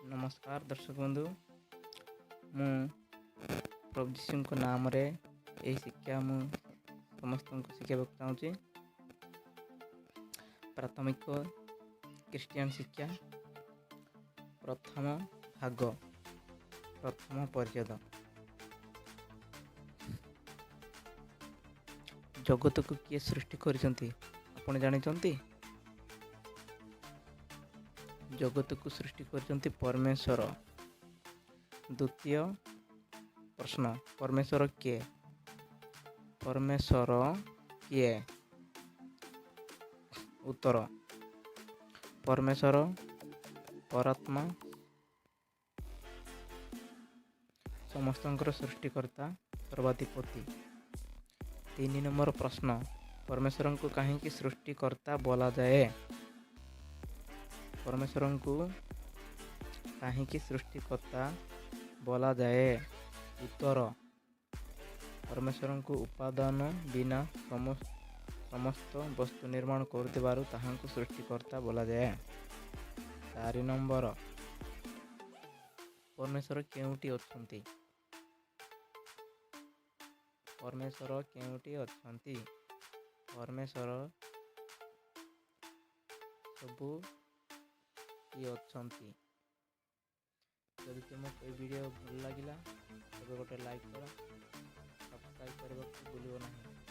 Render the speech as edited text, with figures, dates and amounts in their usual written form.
नमस्कार दर्शक बंधु मु प्रभु जीशु नाम रे यही शिक्षा मु समस्त को शिखाइबा चाहूँगी। प्राथमिक क्रिश्चियन शिक्षा प्रथम भाग प्रथम परिच्छेद। जगत को किए सृष्टि करिसंती आपण जानिचंती? जगत को सृष्टि करिसंती परमेश्वर। द्वितीय प्रश्न, परमेश्वर किए? परमेश्वर किए? उत्तर, परमेश्वर परात्मा, समस्तंकर सृष्टिकर्ता, सर्वाधिपति। 3 नंबर प्रश्न, परमेश्वर को कहीं सृष्टिकर्ता बोला जाए? परमेश्वर को कहीं सृष्टिकर्ता बोला जाए? उत्तर, परमेश्वर को उपादान बिना समस्त वस्तु निर्माण करथिबारु ताहांको सृष्टिकर्ता बोला जाए। 4 नंबर, परमेश्वर केउटी अछंती? परमेश्वर केउटी अछंती? परमेश्वर सबु किए अछंती। जदि तुमको वीडियो भल लगिला तबे गोटे लाइक करो, सब्सक्राइब करबा भूलियो नहीं।